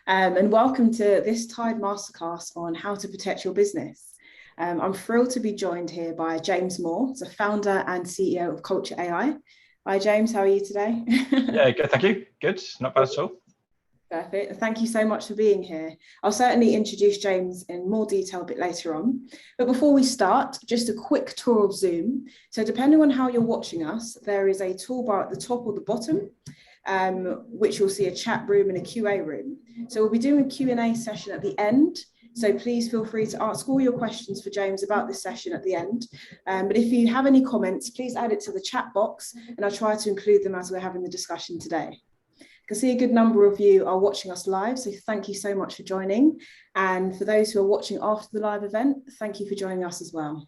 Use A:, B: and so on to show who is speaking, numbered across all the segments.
A: and welcome to this Tide Masterclass on how to protect your business. I'm thrilled to be joined here by James Moore, the founder and CEO of Culture AI. Hi, James. How are you today?
B: Yeah, good. Thank you. Good. Not bad at all.
A: Perfect. Thank you so much for being here. I'll certainly introduce James in more detail a bit later on. But before we start, just a quick tour of Zoom. So depending on how you're watching us, there is a toolbar at the top or the bottom, which you'll see a chat room and a QA room. So we'll be doing a Q&A session at the end. So please feel free to ask all your questions for James about this session at the end. But if you have any comments, please add it to the chat box and I'll try to include them as we're having the discussion today. I can see a good number of you are watching us live, so thank you so much for joining. And for those who are watching after the live event, thank you for joining us as well.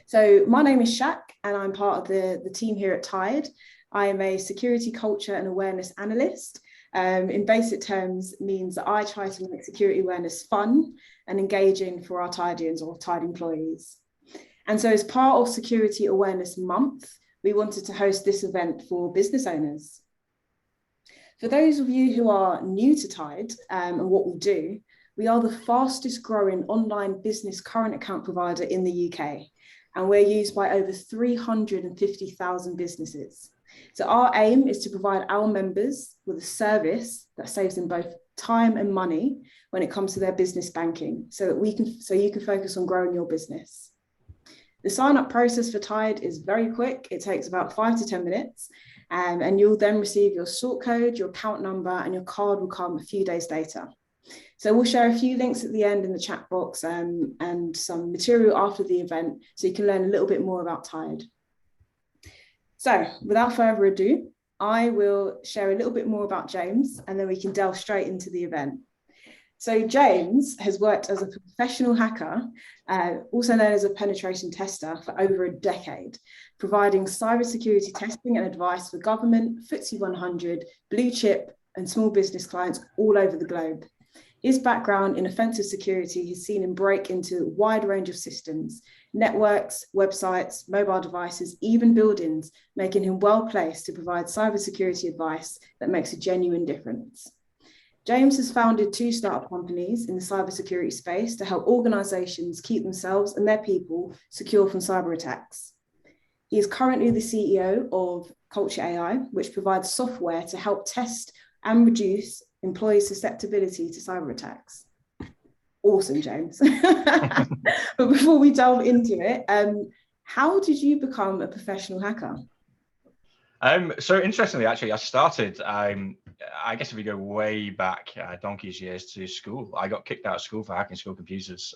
A: So my name is Shaq and I'm part of the team here at Tide. I am a security culture and awareness analyst. In basic terms, means that I try to make security awareness fun and engaging for our Tidians or Tide employees. And so as part of Security Awareness Month, we wanted to host this event for business owners. For those of you who are new to Tide and what we do, we are the fastest growing online business current account provider in the UK, and we're used by over 350,000 businesses. So our aim is to provide our members with a service that saves them both time and money when it comes to their business banking, so you can focus on growing your business. The sign-up process for Tide is very quick. It takes about 5 to 10 minutes. And you'll then receive your sort code, your account number, and your card will come a few days later. So we'll share a few links at the end in the chat box and some material after the event so you can learn a little bit more about Tide. So without further ado, I will share a little bit more about James and then we can delve straight into the event. So James has worked as a professional hacker, also known as a penetration tester, for over a decade, providing cybersecurity testing and advice for government, FTSE 100, blue chip and small business clients all over the globe. His background in offensive security has seen him break into a wide range of systems, networks, websites, mobile devices, even buildings, making him well placed to provide cybersecurity advice that makes a genuine difference. James has founded 2 startup companies in the cybersecurity space to help organizations keep themselves and their people secure from cyber attacks. He is currently the CEO of Culture AI, which provides software to help test and reduce employees' susceptibility to cyber attacks. Awesome, James. But before we delve into it, how did you become a professional hacker?
B: So interestingly, actually, I started, I guess if we go way back donkey's years to school, I got kicked out of school for hacking school computers.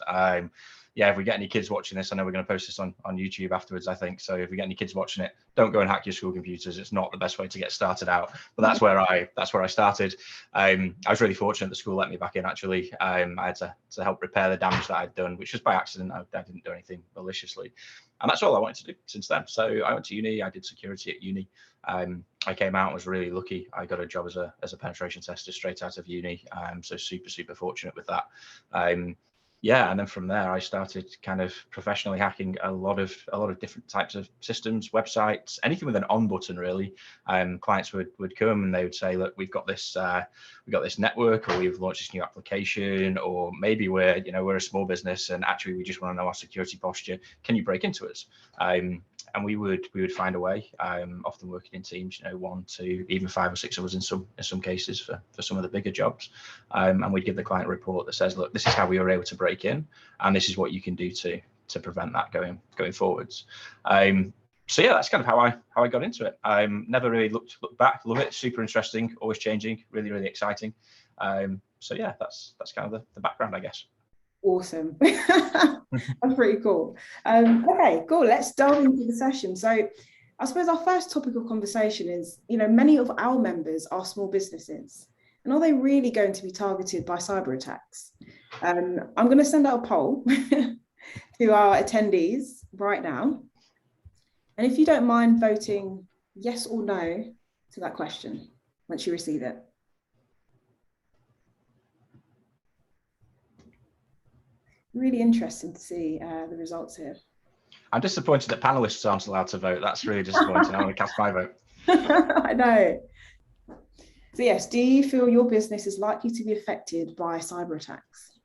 B: Yeah, if we get any kids watching this, I know we're going to post this on YouTube afterwards, I think. So if we get any kids watching it, don't go and hack your school computers. It's not the best way to get started out. But that's where I started. I was really fortunate the school let me back in, actually. I had to help repair the damage that I'd done, which was by accident. I didn't do anything maliciously. And that's all I wanted to do since then. So I went to uni, I did security at uni. I came out, was really lucky. I got a job as a penetration tester straight out of uni. So super fortunate with that. Yeah, and then from there I started kind of professionally hacking a lot of different types of systems, websites, anything with an on button really. Clients would come and they would say, look, we've got this network, or we've launched this new application, or maybe we're a small business and actually we just want to know our security posture. Can you break into us? And we would find a way, often working in teams, 1, 2, even 5 or 6 of us in some cases for some of the bigger jobs. And we'd give the client a report that says, look, this is how we were able to break in, and this is what you can do to prevent that going forwards. So yeah, that's kind of how I got into it. Never really looked back. Love it. Super interesting. Always changing. Really exciting. So yeah, that's kind of the background, I guess.
A: Awesome. That's pretty cool. Okay, cool. Let's delve into the session. So I suppose our first topic of conversation is, many of our members are small businesses. And are they really going to be targeted by cyber attacks? I'm going to send out a poll to our attendees right now. And if you don't mind voting yes or no to that question once you receive it. Really interesting to see the results here.
B: I'm disappointed that panelists aren't allowed to vote. That's really disappointing. I want to cast my vote.
A: I know. So yes, do you feel your business is likely to be affected by cyber attacks?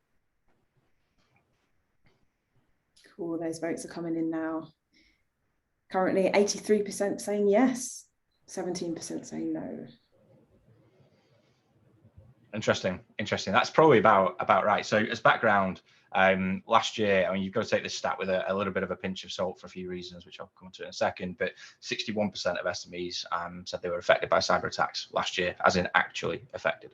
A: Cool, those votes are coming in now. Currently 83% saying yes, 17% saying no.
B: Interesting. That's probably about right. So as background, last year, I mean, you've got to take this stat with a little bit of a pinch of salt for a few reasons, which I'll come to in a second, but 61% of SMEs said they were affected by cyber attacks last year, as in actually affected.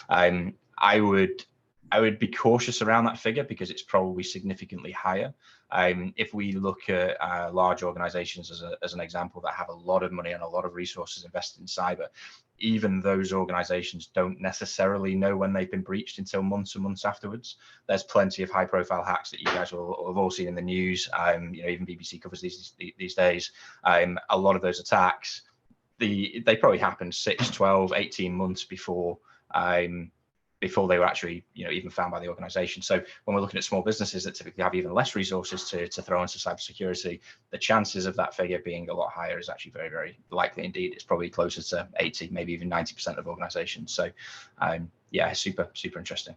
B: I would be cautious around that figure because it's probably significantly higher. If we look at large organizations as an example that have a lot of money and a lot of resources invested in cyber, even those organizations don't necessarily know when they've been breached until months and months afterwards. There's plenty of high profile hacks that you guys will have all seen in the news. Even BBC covers these days. A lot of those attacks, they probably happened 6, 12, 18 months before they were actually, even found by the organization. So when we're looking at small businesses that typically have even less resources to throw into cybersecurity, the chances of that figure being a lot higher is actually very, very likely indeed. It's probably closer to 80, maybe even 90% of organizations. So yeah, super interesting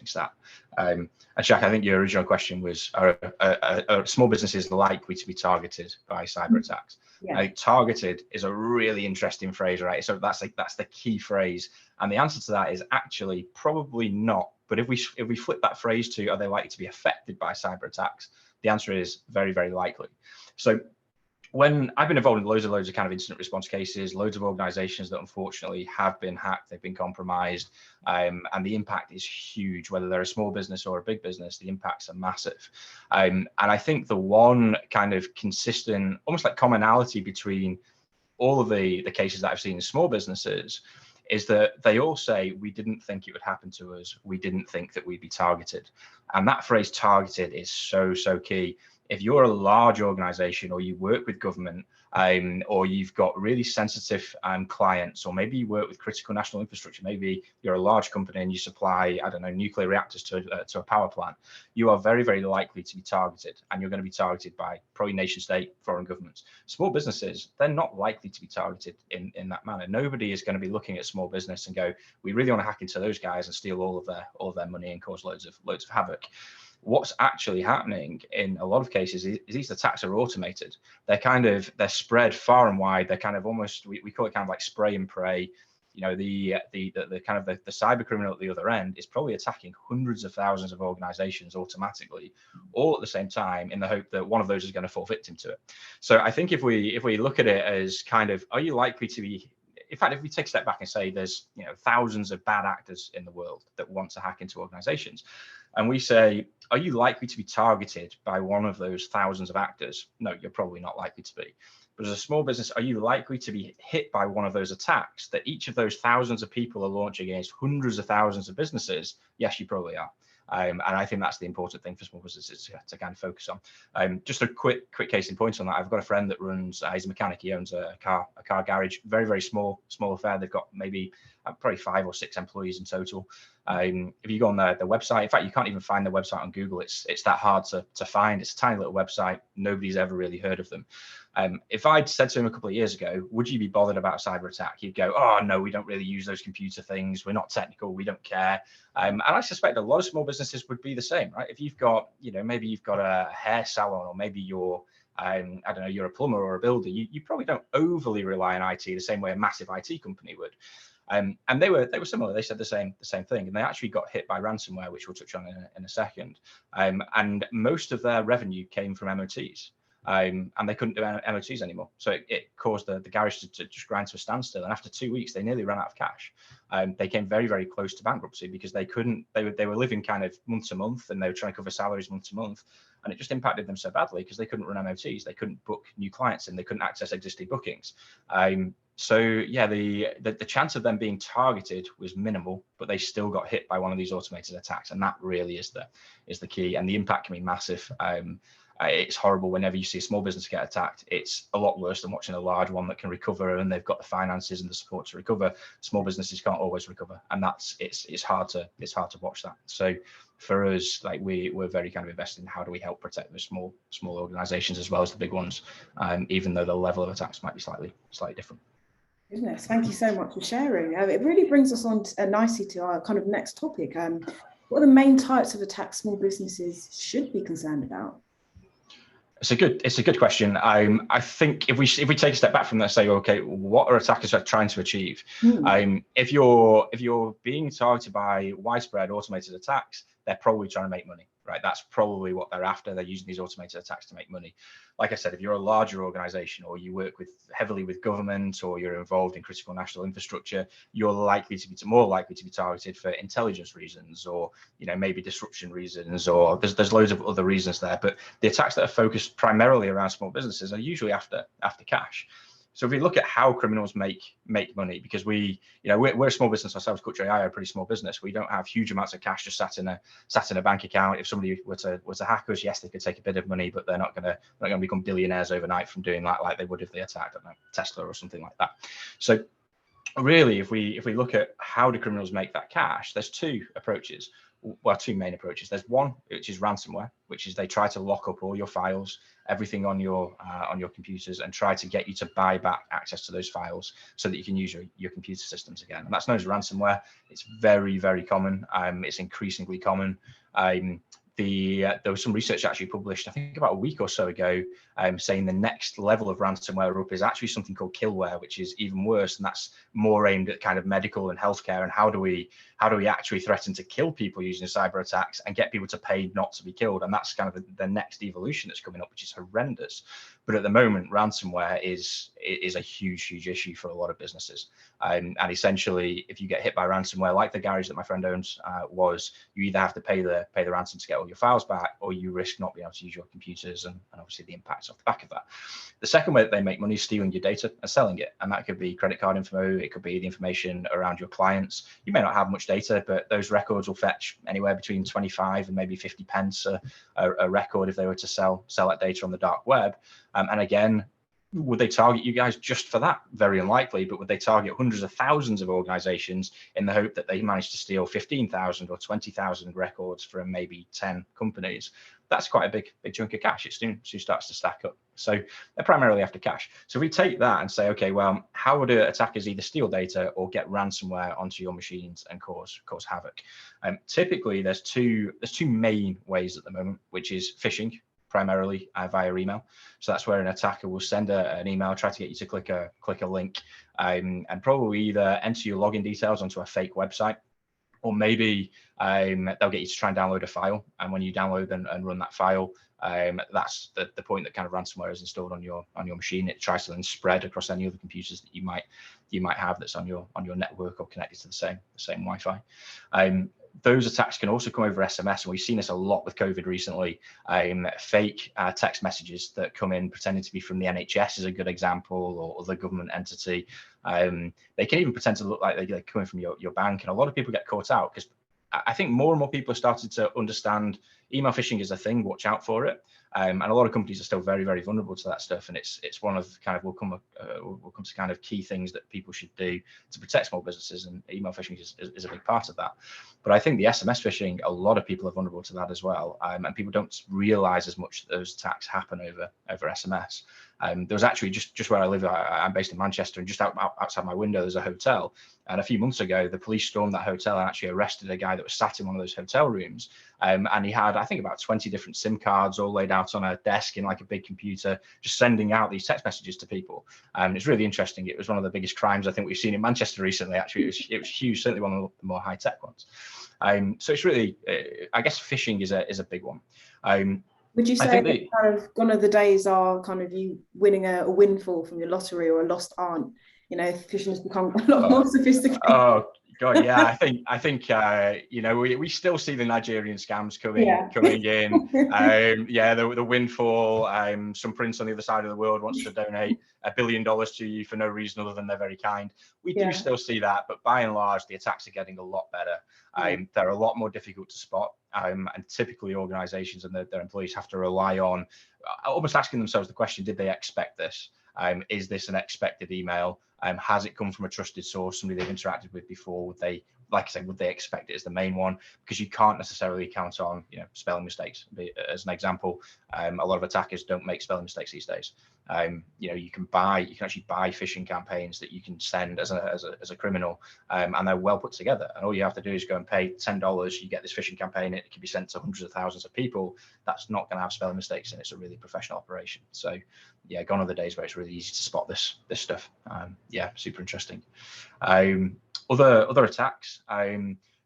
B: stat. And Shaq, I think your original question was, are small businesses likely to be targeted by cyber attacks? Yeah. Targeted is a really interesting phrase, right? So that's the key phrase. And the answer to that is actually probably not. But if we flip that phrase to, are they likely to be affected by cyber attacks? The answer is very, very likely. So when I've been involved in loads of kind of incident response cases, loads of organizations that unfortunately have been hacked, they've been compromised, and the impact is huge. Whether they're a small business or a big business, the impacts are massive. And I think the one kind of consistent, almost like commonality between all of the cases that I've seen in small businesses is that they all say, we didn't think it would happen to us. We didn't think that we'd be targeted. And that phrase targeted is so key. If you're a large organization or you work with government, or you've got really sensitive clients, or maybe you work with critical national infrastructure, maybe you're a large company and you supply, I don't know, nuclear reactors to a power plant, you are very, very likely to be targeted, and you're going to be targeted by probably nation state, foreign governments. Small businesses, they're not likely to be targeted in that manner. Nobody is going to be looking at small business and go, we really want to hack into those guys and steal all of their money and cause loads of havoc. What's actually happening in a lot of cases is these attacks are automated. They're spread far and wide. They're kind of almost, we call it kind of like spray and pray. The kind of the cyber criminal at the other end is probably attacking hundreds of thousands of organizations automatically, all at the same time, in the hope that one of those is going to fall victim to it. So I think if we look at it as kind of, are you likely to be, in fact, if we take a step back and say there's thousands of bad actors in the world that want to hack into organizations, and we say, are you likely to be targeted by one of those thousands of actors? No, you're probably not likely to be. But as a small business, are you likely to be hit by one of those attacks that each of those thousands of people are launching against hundreds of thousands of businesses? Yes, you probably are. And I think that's the important thing for small businesses to kind of focus on. Just a quick case in point on that. I've got a friend that runs, he's a mechanic. He owns a car garage, very, very small affair. They've got maybe probably 5 or 6 employees in total. If you go on their website, in fact, you can't even find their website on Google. It's that hard to find. It's a tiny little website. Nobody's ever really heard of them. If I'd said to him a couple of years ago, would you be bothered about a cyber attack? He'd go, oh, no, we don't really use those computer things. We're not technical. We don't care. And I suspect a lot of small businesses would be the same, right? If you've got, maybe you've got a hair salon, or maybe you're, I don't know, you're a plumber or a builder, you probably don't overly rely on IT the same way a massive IT company would. And they were similar. They said the same thing, and they actually got hit by ransomware, which we'll touch on in a second. And most of their revenue came from MOTs. And they couldn't do MOTs anymore. So it caused the garage to just grind to a standstill. And after 2 weeks, they nearly ran out of cash. They came very, very close to bankruptcy because they were living kind of month to month, and they were trying to cover salaries month to month. And it just impacted them so badly because they couldn't run MOTs. They couldn't book new clients, and they couldn't access existing bookings. So yeah, the chance of them being targeted was minimal, but they still got hit by one of these automated attacks. And that really is the key. And the impact can be massive. It's horrible whenever you see a small business get attacked. It's a lot worse than watching a large one that can recover and they've got the finances and the support to recover. Small businesses can't always recover, and it's hard to watch that. So for us, like we're very kind of invested in how do we help protect the small organizations as well as the big ones, even though the level of attacks might be slightly different.
A: Goodness, thank you so much for sharing. It really brings us on nicely to our kind of next topic. What are the main types of attacks small businesses should be concerned about?
B: It's a good question. I think if we take a step back from that, say, okay, what are attackers trying to achieve? If you're being targeted by widespread automated attacks, they're probably trying to make money, right? That's probably what they're after. They're using these automated attacks to make money. Like I said, if you're a larger organization or you work heavily with government or you're involved in critical national infrastructure, you're more likely to be targeted for intelligence reasons, or maybe disruption reasons, or there's loads of other reasons there. But the attacks that are focused primarily around small businesses are usually after cash. So if we look at how criminals make money, because we're a small business ourselves, Culture AI are a pretty small business. We don't have huge amounts of cash just sat in a bank account. If somebody were to hack us, yes, they could take a bit of money, but they're not gonna become billionaires overnight from doing that like they would if they attacked, I don't know, Tesla or something like that. So really, if we look at how do criminals make that cash, there's two approaches. Well, two main approaches. There's one, which is ransomware, which is they try to lock up all your files, everything on your computers, and try to get you to buy back access to those files so that you can use your computer systems again. And that's known as ransomware. It's very, very common. It's increasingly common. There was some research actually published, I think about a week or so ago, saying the next level of ransomware up is actually something called killware, which is even worse, and that's more aimed at kind of medical and healthcare. And how do we actually threaten to kill people using cyber attacks and get people to pay not to be killed? And that's kind of the next evolution that's coming up, which is horrendous. But at the moment, ransomware is a huge issue for a lot of businesses. And essentially, if you get hit by ransomware, like the garage that my friend owns you either have to pay the ransom to get all your files back, or you risk not being able to use your computers, and obviously the impacts off the back of that. The second way that they make money is stealing your data and selling it. And that could be credit card info, it could be the information around your clients. You may not have much data, but those records will fetch anywhere between 25 and maybe 50 pence a record if they were to sell that data on the dark web. And again, would they target you guys just for that? Very unlikely. But would they target hundreds of thousands of organizations in the hope that they managed to steal 15,000 or 20,000 records from maybe 10 companies? That's quite a big chunk of cash. It soon starts to stack up. So they're primarily after cash. So we take that and say, okay, well, how would attackers either steal data or get ransomware onto your machines and cause havoc? Typically, there's two main ways at the moment, which is phishing, primarily via email. So that's where an attacker will send an email, try to get you to click a link, and probably either enter your login details onto a fake website, or maybe they'll get you to try and download a file. And when you download and run that file, that's the point that kind of ransomware is installed on your machine. It tries to then spread across any other computers that you might have that's on your network or connected to the same Wi-Fi. Those attacks can also come over SMS, and we've seen this a lot with COVID recently. Fake text messages that come in pretending to be from the NHS is a good example, or other government entity. They can even pretend to look like they're coming from your bank, and a lot of people get caught out because I think more and more people have started to understand email phishing is a thing. Watch out for it. And a lot of companies are still very, very vulnerable to that stuff. And it's one of kind of will come to kind of key things that people should do to protect small businesses. And email phishing is a big part of that. But I think the SMS phishing, a lot of people are vulnerable to that as well. And people don't realize as much that those attacks happen over SMS. There was actually just where I live, I'm based in Manchester, and just outside my window, there's a hotel. And a few months ago, the police stormed that hotel and actually arrested a guy that was sat in one of those hotel rooms. And he had, I think, about 20 different SIM cards all laid out on a desk in like a big computer, just sending out these text messages to people. It's really interesting. It was one of the biggest crimes I think we've seen in Manchester recently. Actually, it was huge, certainly one of the more high-tech ones. So it's really, I guess, phishing is a big one.
A: Would you say that kind of gone are the days are kind of you winning a windfall from your lottery or a lost aunt? Phishing has become a lot more sophisticated.
B: Oh God, yeah. I think we still see the Nigerian scams coming in. The windfall. Some prince on the other side of the world wants to donate $1 billion to you for no reason other than they're very kind. We do still see that, but by and large, the attacks are getting a lot better. They're a lot more difficult to spot, and typically organizations and their employees have to rely on almost asking themselves the question, did they expect this? Is this an expected email? Has it come from a trusted source, somebody they've interacted with before? Would like I said, would they expect it as the main one? Because you can't necessarily count on, spelling mistakes. As an example, a lot of attackers don't make spelling mistakes these days. You can actually buy phishing campaigns that you can send as a criminal, and they're well put together. And all you have to do is go and pay $10. You get this phishing campaign. It can be sent to hundreds of thousands of people. That's not going to have spelling mistakes, and it's a really professional operation. So, yeah, gone are the days where it's really easy to spot this stuff. Yeah, super interesting. Other attacks.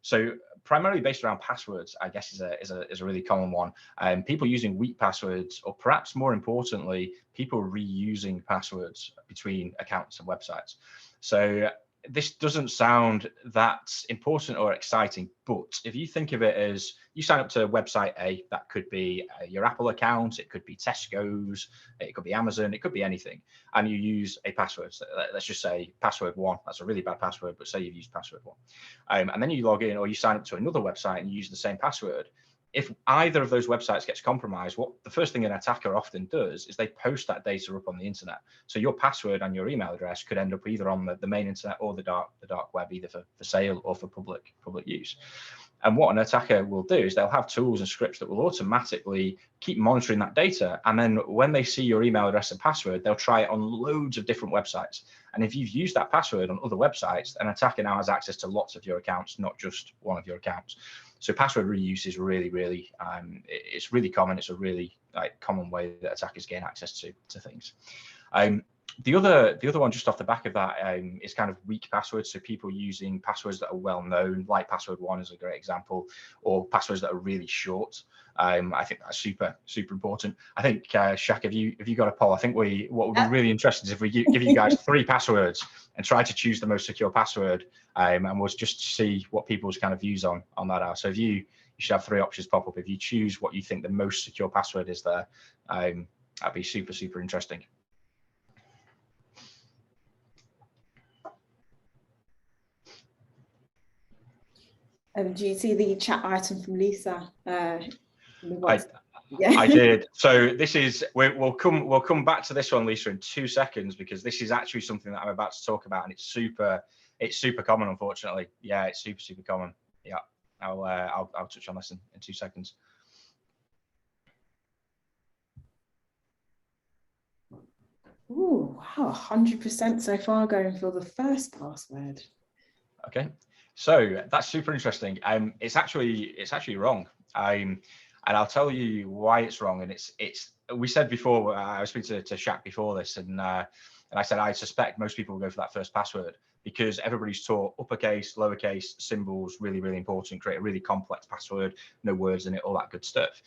B: So primarily based around passwords, I guess is a really common one. People using weak passwords, or perhaps more importantly, people reusing passwords between accounts and websites. So this doesn't sound that important or exciting, but if you think of it as you sign up to website A, that could be your Apple account, it could be Tesco's, it could be Amazon, it could be anything, and you use a password. So let's just say password 1. That's a really bad password, but say you've used password 1, and then you log in or you sign up to another website and you use the same password. If either of those websites gets compromised, the first thing an attacker often does is they post that data up on the internet. So your password and your email address could end up either on the main internet or the dark web, either for sale or for public use. And what an attacker will do is they'll have tools and scripts that will automatically keep monitoring that data. And then when they see your email address and password, they'll try it on loads of different websites. And if you've used that password on other websites, an attacker now has access to lots of your accounts, not just one of your accounts. So password reuse is really, it's really common. It's a really common way that attackers gain access to things. The other one just off the back of that is kind of weak passwords. So people using passwords that are well known, like password 1 is a great example, or passwords that are really short. I think that's super important. I think Shaq, have you got a poll? I think what would be really interesting is if we give you guys 3 passwords and try to choose the most secure password, and we'll just see what people's kind of views on that are. So if you should have 3 options pop up. If you choose what you think the most secure password is there, that'd be super interesting.
A: Do you see the chat item from Lisa?
B: Yeah. I did. So this is we'll come back to this one, Lisa, in 2 seconds, because this is actually something that I'm about to talk about, and it's super common, unfortunately. Yeah, it's super common. Yeah, I'll touch on this in 2 seconds.
A: Ooh, wow, 100% so far going for the first password.
B: Okay, so that's super interesting. It's actually wrong. And I'll tell you why it's wrong. And we said before, I was speaking to Shaq before this, and I said I suspect most people will go for that first password because everybody's taught uppercase, lowercase, symbols, really important, create a really complex password, no words in it, all that good stuff.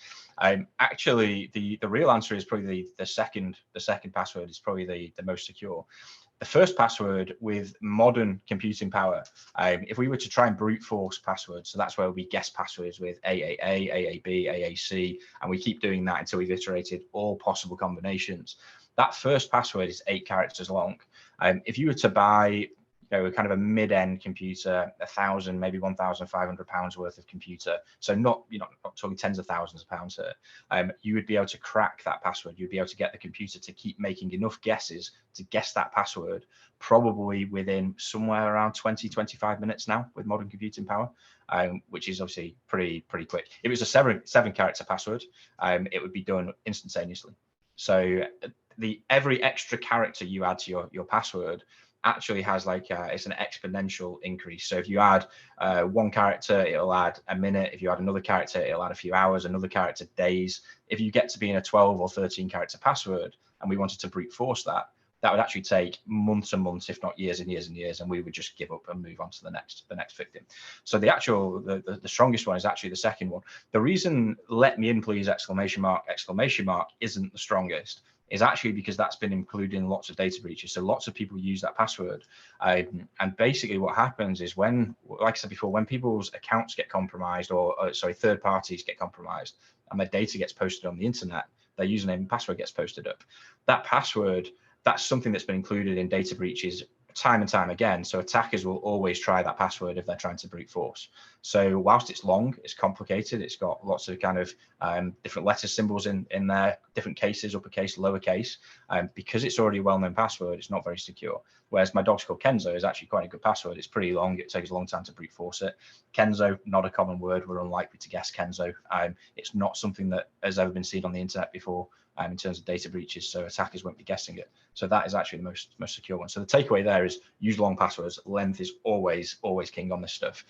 B: Actually, the real answer is probably the second password is probably the most secure. The first password with modern computing power, if we were to try and brute force passwords, so that's where we guess passwords with AAA, AAB, AAC, and we keep doing that until we've iterated all possible combinations. That first password is 8 characters long. If you were to buy kind of a mid-end computer, 1,000, maybe £1,500 worth of computer, so not talking tens of thousands of pounds here, you would be able to crack that password. You'd be able to get the computer to keep making enough guesses to guess that password, probably within somewhere around 20-25 minutes now with modern computing power, which is obviously pretty quick. If it was a 7-character password, it would be done instantaneously. So every extra character you add to your password actually has it's an exponential increase. So if you add 1 character, it'll add a minute. If you add another character, it'll add a few hours, another character days. If you get to being a 12 or 13 character password and we wanted to brute force that would actually take months and months, if not years and years and years, and we would just give up and move on to the next victim. So the strongest one is actually the second one. The reason "let me in please!" exclamation mark isn't the strongest is actually because that's been included in lots of data breaches. So lots of people use that password. And basically what happens is when, like I said before, when people's accounts get compromised or third parties get compromised and their data gets posted on the internet, their username and password gets posted up. That password, that's something that's been included in data breaches time and time again. So attackers will always try that password if they're trying to brute force. So whilst it's long, it's complicated, it's got lots of kind of different letter symbols in there, different cases, uppercase, lowercase. Because it's already a well-known password, it's not very secure. Whereas my dog's called Kenzo is actually quite a good password. It's pretty long. It takes a long time to brute force it. Kenzo, not a common word. We're unlikely to guess Kenzo. It's not something that has ever been seen on the internet before in terms of data breaches, so attackers won't be guessing it. So that is actually the most secure one. So the takeaway there is use long passwords. Length is always king on this stuff.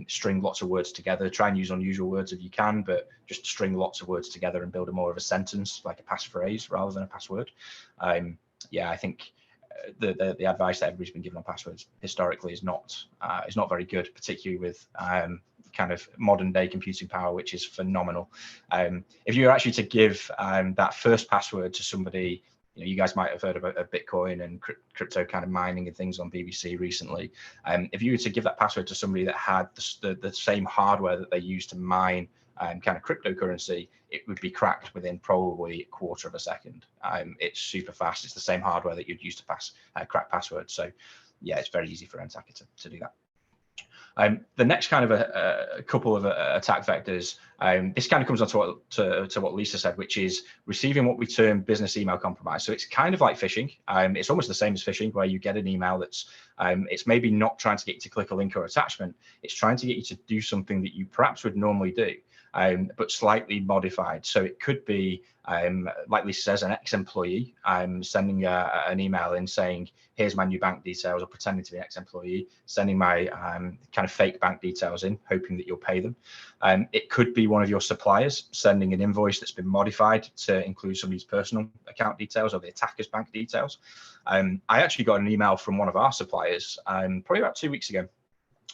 B: String lots of words together. Try and use unusual words if you can, but just string lots of words together and build a more of a sentence, like a passphrase rather than a password. Yeah, I think the advice that everybody's been given on passwords historically is not very good, particularly with kind of modern day computing power, which is phenomenal. If you were actually to give that first password to somebody, you guys might have heard about Bitcoin and crypto kind of mining and things on BBC recently. If you were to give that password to somebody that had the same hardware that they use to mine kind of cryptocurrency, it would be cracked within probably a quarter of a second. It's super fast. It's the same hardware that you'd use to crack passwords. So yeah, it's very easy for an attacker to do that. The next kind of a couple of attack vectors, this kind of comes on to what Lisa said, which is receiving what we term business email compromise. So it's kind of like phishing. It's almost the same as phishing, where you get an email that's, it's maybe not trying to get you to click a link or attachment. It's trying to get you to do something that you perhaps would normally do, but slightly modified. So it could be, like Lisa says, an ex-employee sending an email in saying, here's my new bank details, or pretending to be an ex-employee, sending my kind of fake bank details in, hoping that you'll pay them. It could be one of your suppliers sending an invoice that's been modified to include somebody's personal account details or the attacker's bank details. I actually got an email from one of our suppliers probably about 2 weeks ago,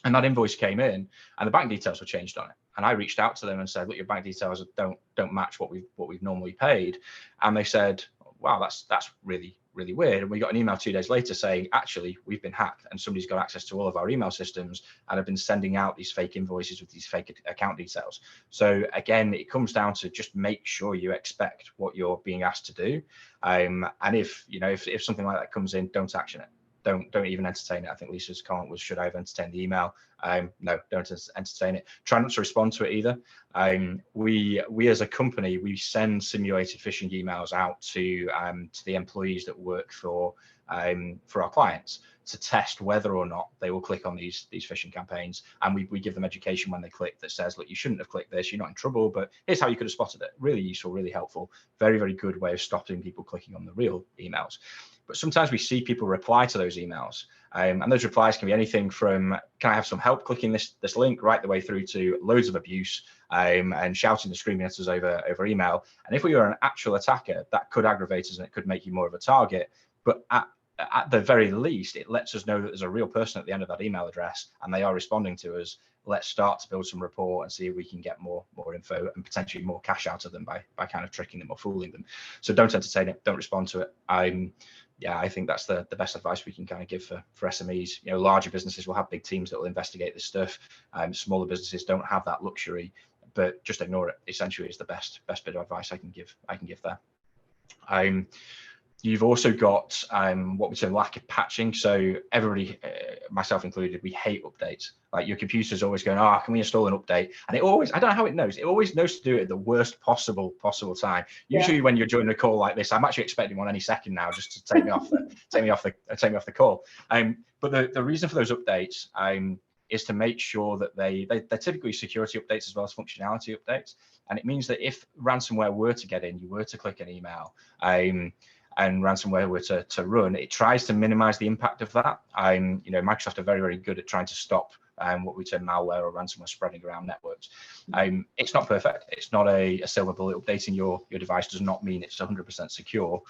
B: and that invoice came in and the bank details were changed on it. And I reached out to them and said, look, your bank details don't match what we've normally paid. And they said, wow, that's really weird. And we got an email 2 days later saying, actually, we've been hacked and somebody's got access to all of our email systems and have been sending out these fake invoices with these fake account details. So again, it comes down to just make sure you expect what you're being asked to do. And if something like that comes in, don't action it. Don't even entertain it. I think Lisa's comment was, should I have entertained the email? No, don't entertain it. Try not to respond to it either. We as a company, we send simulated phishing emails out to the employees that work for our clients to test whether or not they will click on these phishing campaigns. And we give them education when they click that says, look, you shouldn't have clicked this, you're not in trouble, but here's how you could have spotted it. Really useful, really helpful, very good way of stopping people clicking on the real emails. But sometimes we see people reply to those emails, and those replies can be anything from, can I have some help clicking this link, right the way through to loads of abuse and shouting and screaming at us over email. And if we were an actual attacker, that could aggravate us and it could make you more of a target. But at the very least, it lets us know that there's a real person at the end of that email address and they are responding to us. Let's start to build some rapport and see if we can get more info and potentially more cash out of them by kind of tricking them or fooling them. So don't entertain it, don't respond to it. Yeah, I think that's the best advice we can kind of give for SMEs. Larger businesses will have big teams that will investigate this stuff. Smaller businesses don't have that luxury, but just ignore it. Essentially, is the best bit of advice I can give there. You've also got what we say lack of patching. So everybody, myself included, we hate updates. Like your computer's always going, can we install an update? And it always, I don't know how it knows to do it at the worst possible time. Usually when you're joining a call like this, I'm actually expecting one any second now, just to take me off the call. But the reason for those updates is to make sure that they're typically security updates as well as functionality updates. And it means that if ransomware were to get in, you were to click an email, and ransomware were to run, it tries to minimize the impact of that. Microsoft are very good at trying to stop what we term malware or ransomware spreading around networks. It's not perfect. It's not a silver bullet. Updating your device does not mean it's 100% secure.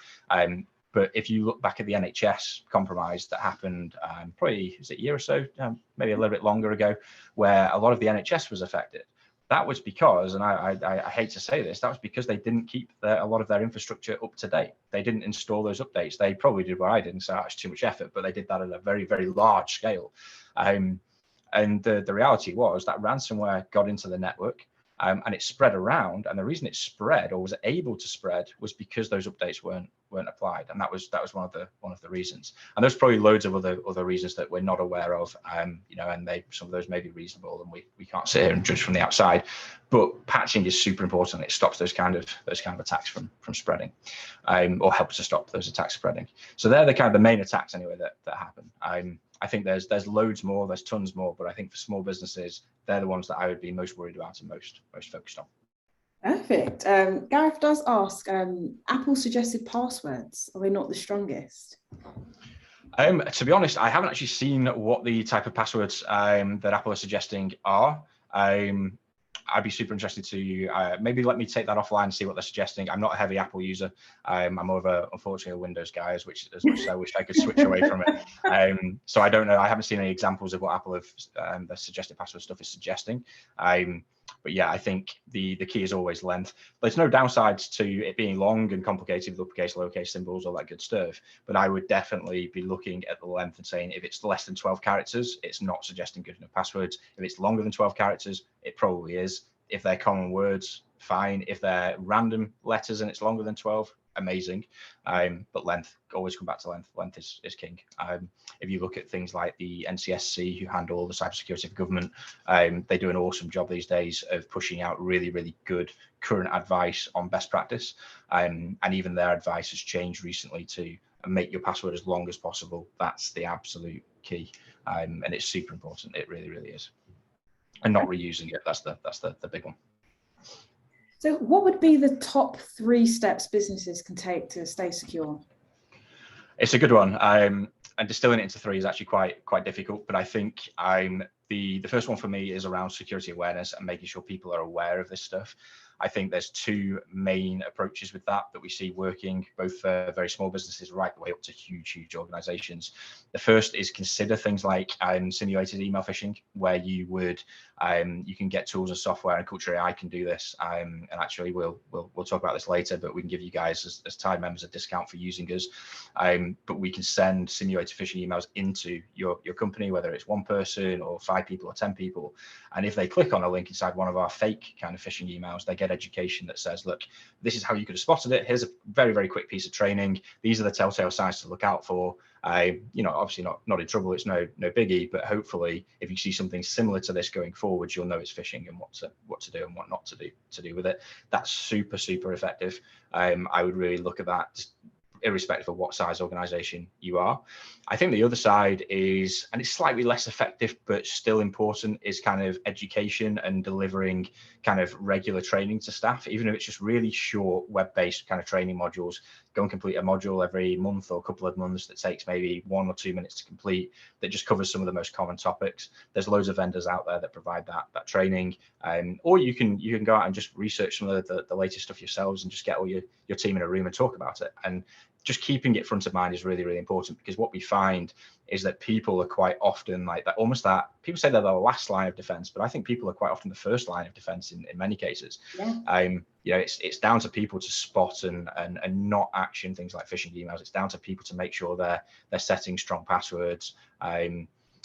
B: But if you look back at the NHS compromise that happened probably, is it a year or so, maybe a little bit longer ago, where a lot of the NHS was affected. That was because, and I hate to say this, that was because they didn't keep a lot of their infrastructure up to date. They didn't install those updates. They probably did what I didn't, so that's too much effort, but they did that at a very large scale. And the reality was that ransomware got into the network and it spread around. And the reason it spread or was able to spread was because those updates weren't weren't applied, and that was one of the reasons. And there's probably loads of other reasons that we're not aware of, you know, and some of those may be reasonable, and we can't sit here and judge from the outside. But patching is super important. It stops those kind of attacks from spreading, or helps to stop those attacks spreading. So they're the main attacks anyway that happen. I think there's loads more, there's tons more, but I think for small businesses, they're the ones that I would be most worried about and most focused on.
A: Perfect. Gareth does ask, Apple suggested passwords, are they not the strongest?
B: To be honest, I haven't actually seen what the type of passwords that Apple are suggesting are. I'd be super interested to maybe let me take that offline and see what they're suggesting. I'm not a heavy Apple user. I'm more of unfortunately, a Windows guy, as much as I wish I could switch away from it. So I don't know. I haven't seen any examples of what Apple have the suggested password stuff is suggesting. But yeah, I think the key is always length. There's no downsides to it being long and complicated with uppercase, lowercase symbols, all that good stuff. But I would definitely be looking at the length and saying if it's less than 12 characters, it's not suggesting good enough passwords. If it's longer than 12 characters, it probably is. If they're common words, fine. If they're random letters and it's longer than 12, amazing. But length, always come back to length. Length is king. If you look at things like the NCSC, who handle all the cybersecurity for government, they do an awesome job these days of pushing out really, really good current advice on best practice. And even their advice has changed recently to make your password as long as possible. That's the absolute key. And it's super important. It really, really is. And not reusing it. That's the big one.
A: So what would be the top 3 steps businesses can take to stay secure?
B: It's a good one. And distilling it into 3 is actually quite difficult. But I think the first one for me is around security awareness and making sure people are aware of this stuff. I think there's 2 main approaches with that we see working, both for very small businesses right the way up to huge organizations. The first is consider things like simulated email phishing, where you can get tools and software, and Culture AI can do this. And actually, we'll talk about this later, but we can give you guys as Tide members a discount for using us. But we can send simulated phishing emails into your company, whether it's 1 person or 5 people or 10 people. And if they click on a link inside one of our fake kind of phishing emails, they get education that says, look, this is how you could have spotted it. Here's a very, very quick piece of training. These are the telltale signs to look out for. Obviously not in trouble. It's no biggie, but hopefully if you see something similar to this going forward, you'll know it's phishing and what to do and what not to do with it. That's super, super effective. I would really look at that irrespective of what size organization you are. I think the other side is, and it's slightly less effective, but still important, is kind of education and delivering kind of regular training to staff, even if it's just really short web-based kind of training modules. Go and complete a module every month or a couple of months that takes maybe 1 or 2 minutes to complete, that just covers some of the most common topics. There's loads of vendors out there that provide that training, or you can go out and just research some of the latest stuff yourselves and just get all your team in a room and talk about it. And just keeping it front of mind is really, really important, because what we find is that people are quite often like that, almost that people say they're the last line of defense, but I think people are quite often the first line of defense in many cases. Yeah. It's down to people to spot and not action things like phishing emails. It's down to people to make sure they're setting strong passwords.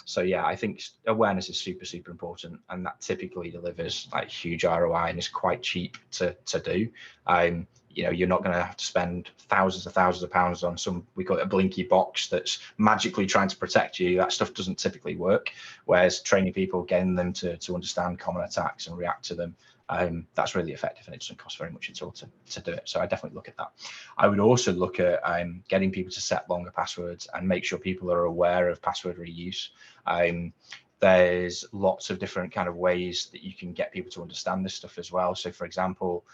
B: So yeah, I think awareness is super, super important, and that typically delivers like huge ROI and is quite cheap to do. You're not going to have to spend thousands of pounds on some, we call it a blinky box that's magically trying to protect you. That stuff doesn't typically work. Whereas training people, getting them to understand common attacks and react to them, that's really effective, and it doesn't cost very much at all to do it. So I definitely look at that. I would also look at getting people to set longer passwords and make sure people are aware of password reuse. There's lots of different kind of ways that you can get people to understand this stuff as well. So for example,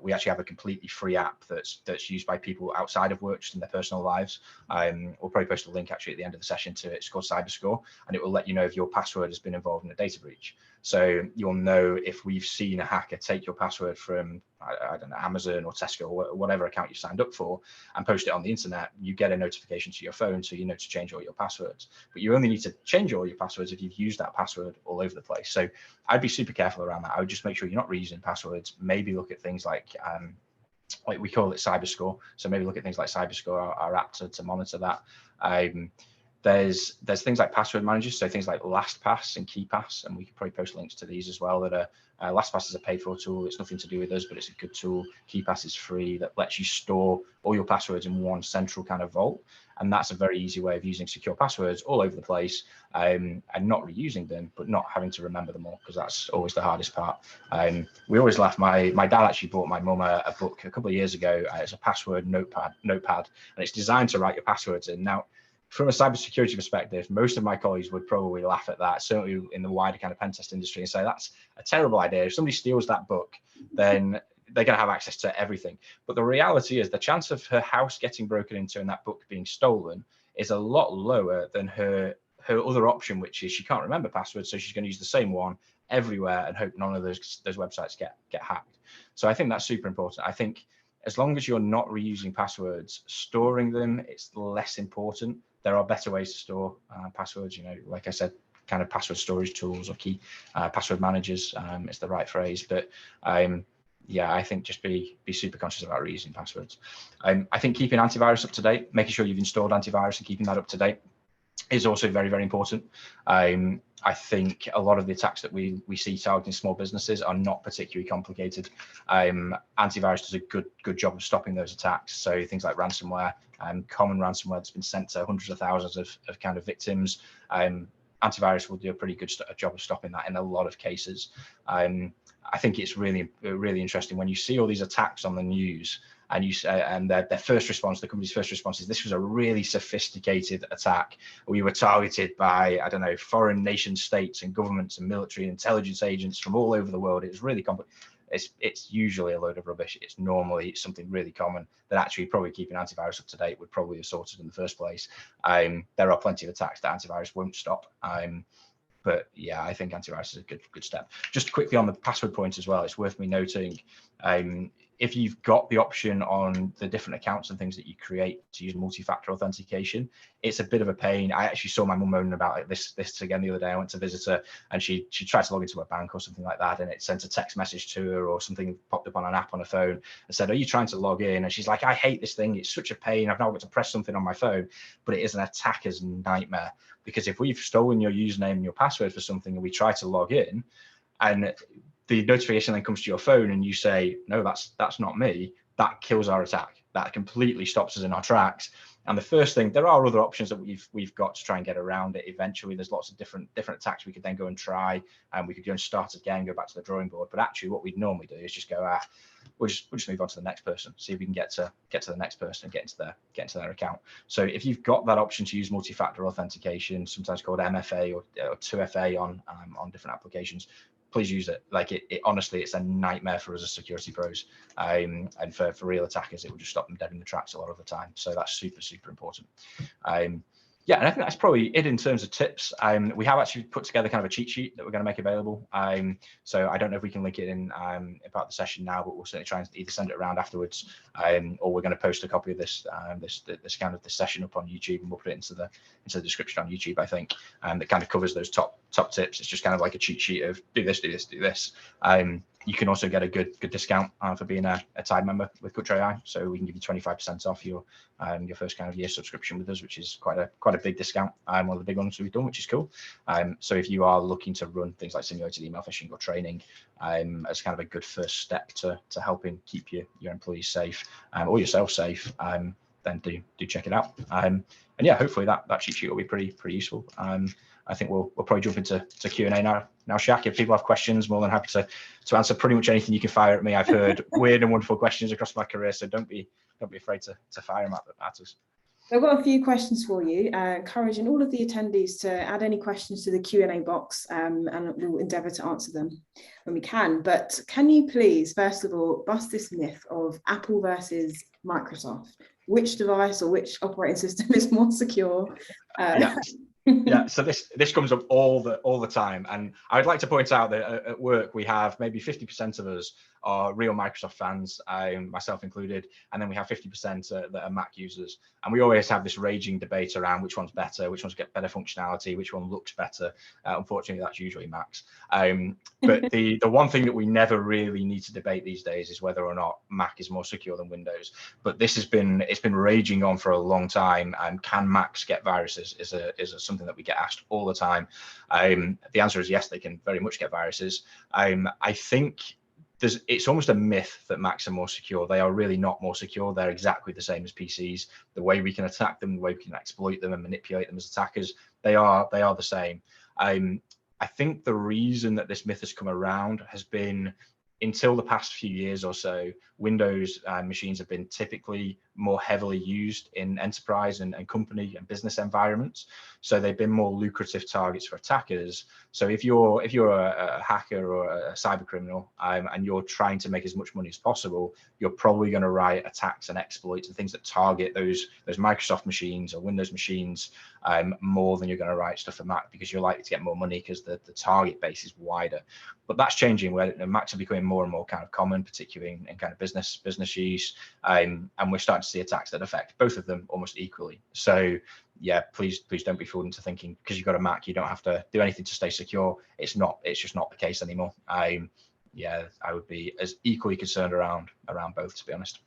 B: we actually have a completely free app that's used by people outside of work, just in their personal lives. We'll probably post a link actually at the end of the session to it. It's called CyberScore, and it will let you know if your password has been involved in a data breach. So you'll know if we've seen a hacker take your password from, I don't know, Amazon or Tesco or whatever account you signed up for and post it on the internet. You get a notification to your phone, so you know to change all your passwords. But you only need to change all your passwords if you've used that password all over the place. So I'd be super careful around that. I would just make sure you're not reusing passwords. Maybe look at things like we call it CyberScore. So maybe look at things like CyberScore, our app to monitor that. There's things like password managers, so things like LastPass and KeePass, and we can probably post links to these as well. That are LastPass is a paid-for tool. It's nothing to do with us, but it's a good tool. KeePass is free. That lets you store all your passwords in one central kind of vault, and that's a very easy way of using secure passwords all over the place, and not reusing them, but not having to remember them all, because that's always the hardest part. We always laugh. My dad actually bought my mum a book a couple of years ago. It's a password notepad, and it's designed to write your passwords in. Now, from a cybersecurity perspective, most of my colleagues would probably laugh at that, certainly in the wider kind of pen test industry, and say that's a terrible idea. If somebody steals that book, then they're going to have access to everything. But the reality is the chance of her house getting broken into and that book being stolen is a lot lower than her other option, which is she can't remember passwords, so she's going to use the same one everywhere and hope none of those websites get hacked. So I think that's super important. I think as long as you're not reusing passwords, storing them, it's less important. There are better ways to store passwords, like I said, kind of password storage tools or key password managers is the right phrase. But yeah, I think just be super conscious about reusing passwords. I think keeping antivirus up to date, making sure you've installed antivirus and keeping that up to date is also very, very important. I think a lot of the attacks that we see targeting small businesses are not particularly complicated. Antivirus does a good job of stopping those attacks. So things like ransomware, common ransomware that's been sent to hundreds of thousands of kind of victims. Antivirus will do a pretty good job of stopping that in a lot of cases. I think it's really, really interesting when you see all these attacks on the news, and their first response, the company's first response is, this was a really sophisticated attack. We were targeted by, I don't know, foreign nation states and governments and military and intelligence agents from all over the world. It was really complex. It's usually a load of rubbish. It's normally something really common that actually probably keeping antivirus up to date would probably have sorted in the first place. There are plenty of attacks that antivirus won't stop. But yeah, I think antivirus is a good step. Just quickly on the password point as well, it's worth me noting, if you've got the option on the different accounts and things that you create to use multi-factor authentication, it's a bit of a pain. I actually saw my mum moaning about this again the other day. I went to visit her and she tried to log into her bank or something like that, and it sent a text message to her or something popped up on an app on her phone and said, are you trying to log in? And she's like, I hate this thing. It's such a pain. I've now got to press something on my phone. But it is an attacker's nightmare, because if we've stolen your username and your password for something and we try to log in, and the notification then comes to your phone and you say, no, that's not me, that kills our attack. That completely stops us in our tracks. And the first thing, there are other options that we've got to try and get around it. Eventually, there's lots of different attacks we could then go and try, and we could go and start again, go back to the drawing board. But actually, what we'd normally do is just go, we'll just move on to the next person, see if we can get to the next person and get into their account. So if you've got that option to use multi-factor authentication, sometimes called MFA or 2FA on different applications, please use it. Like it honestly, it's a nightmare for us as security pros, and for real attackers, it will just stop them dead in the tracks a lot of the time. So that's super important. Yeah, and I think that's probably it in terms of tips. We have actually put together kind of a cheat sheet that we're going to make available. So I don't know if we can link it in part of the session now, but we'll certainly try and either send it around afterwards, or we're going to post a copy of this kind of this session up on YouTube, and we'll put it into the description on YouTube, I think. That kind of covers those top tips. It's just kind of like a cheat sheet of do this. You can also get a good discount for being a Tide member with Kutcher.ai. So we can give you 25% off your first kind of year subscription with us, which is quite a big discount. One of the big ones we've done, which is cool. So if you are looking to run things like simulated email phishing or training as kind of a good first step to helping keep your employees safe or yourself safe, then do check it out. And yeah, hopefully that cheat sheet will be pretty useful. I think we'll probably jump into Q&A now. Now, Shaq, if people have questions, more than happy to answer pretty much anything you can fire at me. I've heard weird and wonderful questions across my career, so don't be afraid to fire them at us.
A: I've got a few questions for you, encouraging all of the attendees to add any questions to the Q&A box, and we'll endeavour to answer them when we can. But can you please, first of all, bust this myth of Apple versus Microsoft? Which device or which operating system is more secure?
B: Yeah. Yeah, so this comes up all the time, and I would like to point out that at work we have maybe 50% of us are real Microsoft fans, myself included, and then we have 50% that are Mac users, and we always have this raging debate around which one's better, which one's get better functionality, which one looks better. Unfortunately, that's usually Macs. But the one thing that we never really need to debate these days is whether or not Mac is more secure than Windows. But this has been raging on for a long time. And can Macs get viruses? Is something that we get asked all the time. The answer is yes, they can very much get viruses. I think it's almost a myth that Macs are more secure. They are really not more secure. They're exactly the same as PCs. The way we can attack them, the way we can exploit them and manipulate them as attackers, they are the same. I think the reason that this myth has come around has been, until the past few years or so, Windows machines have been typically more heavily used in enterprise and company and business environments. So they've been more lucrative targets for attackers. So if you're a hacker or a cyber criminal and you're trying to make as much money as possible, you're probably going to write attacks and exploits and things that target those Microsoft machines or Windows machines more than you're going to write stuff for Mac, because you're likely to get more money because the target base is wider. But that's changing, where Macs are becoming more and more kind of common, particularly in kind of business use, and we're starting to see attacks that affect both of them almost equally. So yeah, please don't be fooled into thinking because you've got a Mac you don't have to do anything to stay secure. It's just not the case anymore. Yeah, I would be as equally concerned around both, to be honest.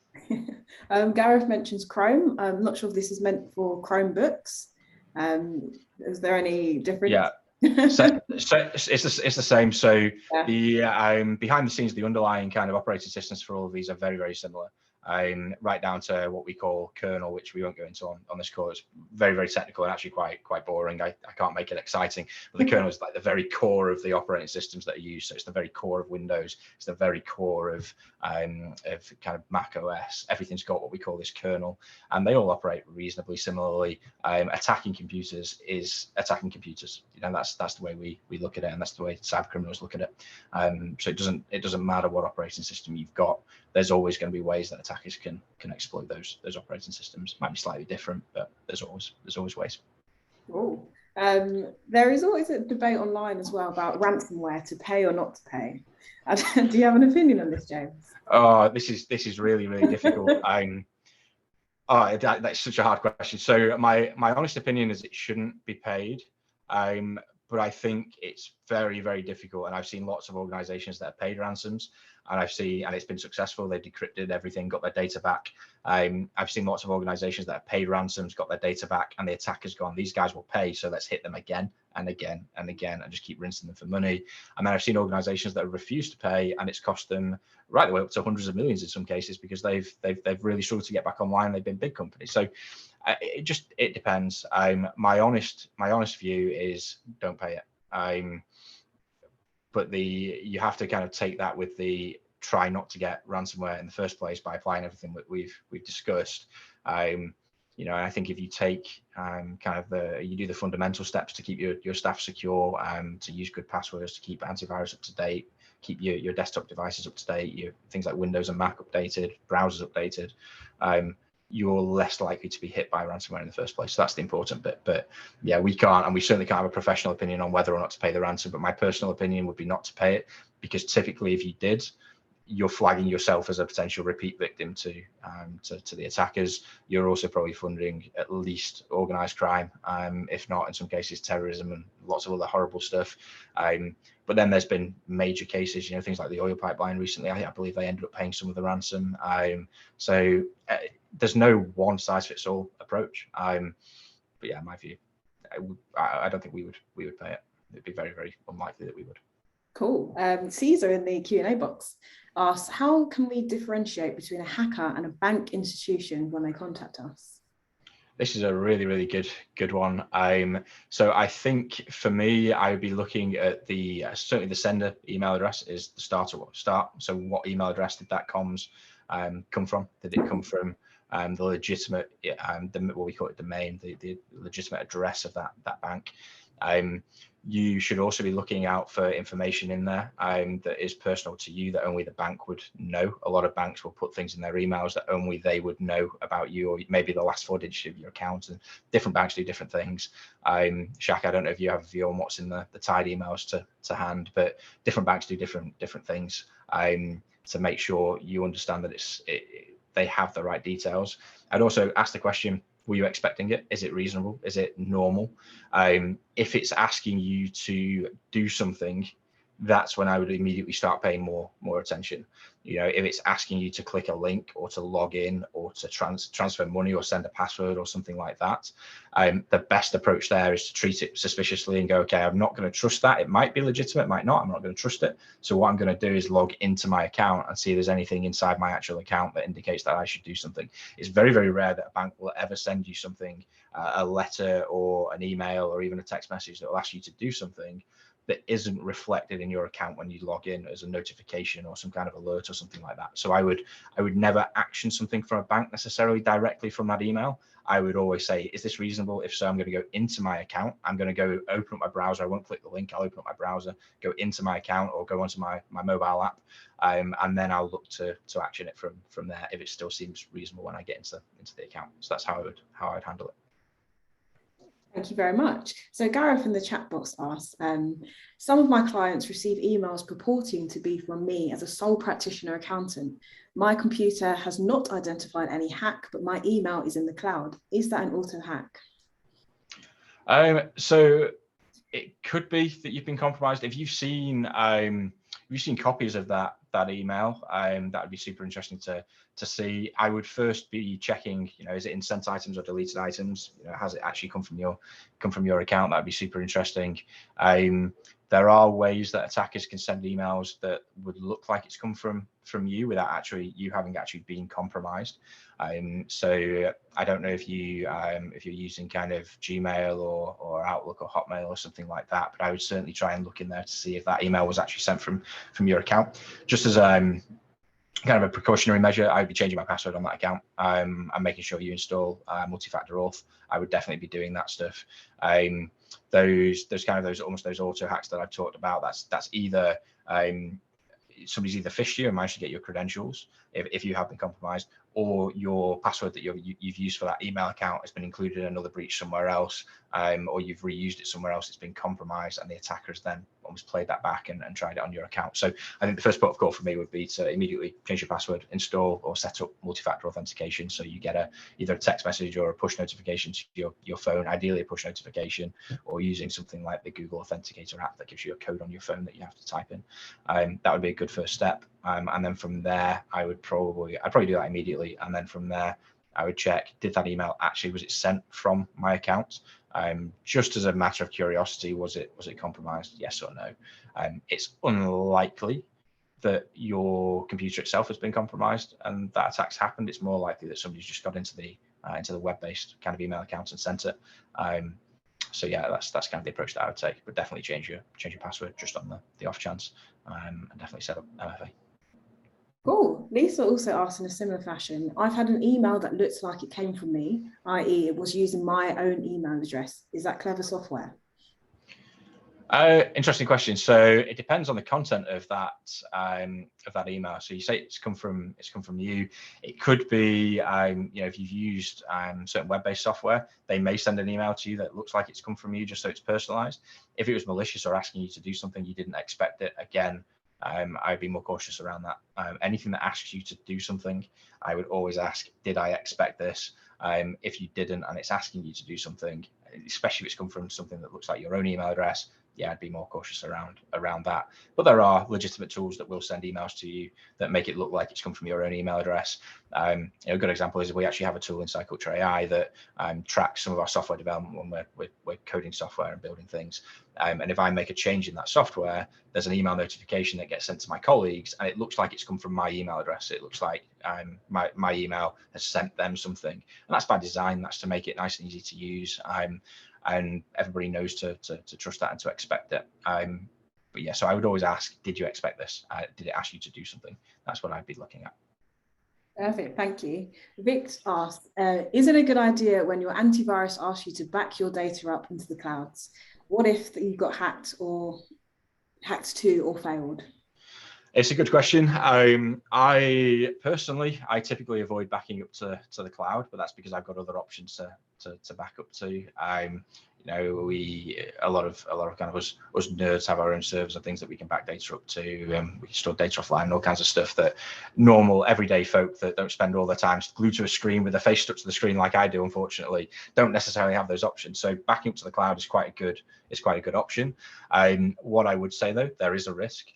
A: Gareth mentions Chrome. I'm not sure if this is meant for Chromebooks. Is there any difference?
B: Yeah. So it's the same. So yeah. The behind the scenes, the underlying kind of operating systems for all of these are very, very similar. Right down to what we call kernel, which we won't go into on this call. It's very, very technical and actually quite boring. I can't make it exciting, but the kernel is like the very core of the operating systems that are used. So it's the very core of Windows. It's the very core of kind of Mac OS. Everything's got what we call this kernel, and they all operate reasonably similarly. Attacking computers is attacking computers. You know, that's the way we look at it, and that's the way cyber criminals look at it. So it doesn't matter what operating system you've got. There's always going to be ways that attackers can exploit those operating systems. Might be slightly different, but there's always ways.
A: Oh, there is always a debate online as well about ransomware, to pay or not to pay. Do you have an opinion on this, James?
B: Oh, this is really, really difficult. That's such a hard question. So my honest opinion is it shouldn't be paid. But I think it's very, very difficult. And I've seen lots of organizations that have paid ransoms, and it's been successful. They've decrypted everything, got their data back. I've seen lots of organizations that have paid ransoms, got their data back, and the attacker's gone, these guys will pay, so let's hit them again and again and again and just keep rinsing them for money. And then I've seen organizations that have refused to pay, and it's cost them right the way up to hundreds of millions in some cases, because they've really struggled to get back online. They've been big companies. So it depends. My honest view is don't pay it. But you have to kind of take that with the try not to get ransomware in the first place by applying everything that we've discussed. You know, I think if you take you do the fundamental steps to keep your staff secure, to use good passwords, to keep antivirus up to date, keep your desktop devices up to date, your things like Windows and Mac updated, browsers updated, you're less likely to be hit by ransomware in the first place. So that's the important bit. But yeah, we certainly can't have a professional opinion on whether or not to pay the ransom, but my personal opinion would be not to pay it, because typically if you did, you're flagging yourself as a potential repeat victim to the attackers. You're also probably funding at least organized crime, if not in some cases terrorism and lots of other horrible stuff. But then there's been major cases, you know, things like the oil pipeline recently. I believe they ended up paying some of the ransom. So there's no one size fits all approach. But yeah, in my view, I don't think we would pay it. It'd be very, very unlikely that we would.
A: Cool. Caesar in the Q&A box asks, how can we differentiate between a hacker and a bank institution when they contact us?
B: This is a really, really good one. So I think for me, I would be looking at certainly the sender email address is the start. So what email address did that comms come from? Did it come from the legitimate, what we call it, domain, the legitimate address of that bank? You should also be looking out for information in there that is personal to you, that only the bank would know. A lot of banks will put things in their emails that only they would know about you, or maybe the last 4 digits of your account, and different banks do different things. Shaq, I don't know if you have a view on what's in the Tide emails to hand, but different banks do different things to make sure you understand that they have the right details. I'd also ask the question, were you expecting it? Is it reasonable? Is it normal? If it's asking you to do something, that's when I would immediately start paying more attention. If it's asking you to click a link or to log in or to transfer money or send a password or something like that, the best approach there is to treat it suspiciously and go, okay, I'm not going to trust that. It might be legitimate, it might not. I'm not going to trust it. So what I'm going to do is log into my account and see if there's anything inside my actual account that indicates that I should do something. It's very, very rare that a bank will ever send you something, a letter or an email or even a text message that will ask you to do something that isn't reflected in your account when you log in as a notification or some kind of alert or something like that. So I would never action something from a bank necessarily directly from that email. I would always say, is this reasonable? If so, I'm going to go into my account. I'm going to go open up my browser. I won't click the link. I'll open up my browser, go into my account or go onto my mobile app. And then I'll look to action it from there if it still seems reasonable when I get into the account. So that's how I'd handle it.
A: Thank you very much. So Gareth in the chat box asks, some of my clients receive emails purporting to be from me as a sole practitioner accountant. My computer has not identified any hack, but my email is in the cloud. Is that an auto hack?
B: So it could be that you've been compromised. If you've seen copies of that email, that would be super interesting to see. I would first be checking, is it in sent items or deleted items? Has it actually come from your account? That'd be super interesting. There are ways that attackers can send emails that would look like it's come from you without you having been compromised. So I don't know if you're using kind of Gmail or Outlook or Hotmail or something like that, but I would certainly try and look in there to see if that email was actually sent from your account. Just as kind of a precautionary measure, I would be changing my password on that account. I'm making sure you install multi-factor auth. I would definitely be doing that stuff. Those auto hacks that I've talked about, that's either somebody's either phished you and managed to get your credentials if you have been compromised, or your password that you've used for that email account has been included in another breach somewhere else, or you've reused it somewhere else. It's been compromised and the attackers then almost played that back and tried it on your account. So I think the first port of call for me would be to immediately change your password, install or set up multi-factor authentication, so you get either a text message or a push notification to your phone, ideally a push notification, or using something like the Google Authenticator app that gives you a code on your phone that you have to type in. That would be a good first step. And then from there, I'd probably do that immediately. And then from there, I would check, did that email was it sent from my account? Just as a matter of curiosity, was it compromised? Yes or no? It's unlikely that your computer itself has been compromised and that attack's happened. It's more likely that somebody's just got into the web-based kind of email account and sent it. So yeah, that's kind of the approach that I would take. But definitely change your password just on the off chance, and definitely set up MFA.
A: Cool. Lisa also asked in a similar fashion, I've had an email that looks like it came from me, i.e. it was using my own email address. Is that clever software?
B: Interesting question. So it depends on the content of that email. So you say it's come from you. It could be if you've used certain web-based software, they may send an email to you that looks like it's come from you, just so it's personalized. If it was malicious or asking you to do something you didn't expect it, again, I'd be more cautious around that. Anything that asks you to do something, I would always ask, did I expect this? If you didn't and it's asking you to do something, especially if it's come from something that looks like your own email address, yeah, I'd be more cautious around that. But there are legitimate tools that will send emails to you that make it look like it's come from your own email address. A good example is we actually have a tool inside Culture AI that tracks some of our software development when we're coding software and building things. And if I make a change in that software, there's an email notification that gets sent to my colleagues, and it looks like it's come from my email address. It looks like my email has sent them something, and that's by design. That's to make it nice and easy to use. And everybody knows to trust that and to expect it. But yeah, so I would always ask, did you expect this? Did it ask you to do something? That's what I'd be looking at.
A: Perfect, thank you. Vic asked, is it a good idea when your antivirus asks you to back your data up into the clouds? What if you got hacked or hacked to or failed?
B: It's a good question. I personally, I typically avoid backing up to the cloud, but that's because I've got other options to back up to. You know, a lot of kind of us nerds have our own servers and things that we can back data up to. We can store data offline and all kinds of stuff that normal everyday folk that don't spend all their time glued to a screen with their face stuck to the screen like I do, unfortunately, don't necessarily have those options. So backing up to the cloud is quite a good option. What I would say though, there is a risk.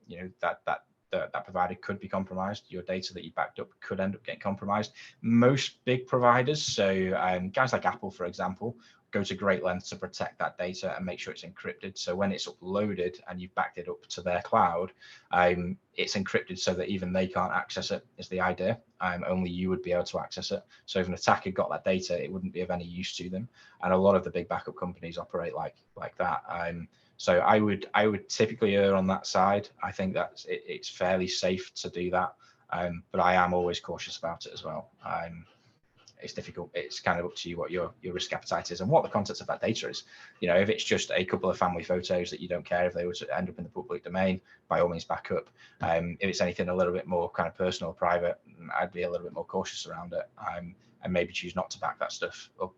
B: You know, that provider could be compromised. Your data that you backed up could end up getting compromised. Most big providers, so guys like Apple, for example, go to great lengths to protect that data and make sure it's encrypted. So when it's uploaded and you've backed it up to their cloud, it's encrypted so that even they can't access it, is the idea. Only you would be able to access it. So if an attacker got that data, it wouldn't be of any use to them. And a lot of the big backup companies operate like that. So I would typically err on that side. I think that it's fairly safe to do that, but I am always cautious about it as well. It's difficult. It's kind of up to you what your risk appetite is and what the contents of that data is. You know, if it's just a couple of family photos that you don't care if they were to end up in the public domain, by all means back up. If it's anything a little bit more kind of personal, private, I'd be a little bit more cautious around it, and maybe choose not to back that stuff up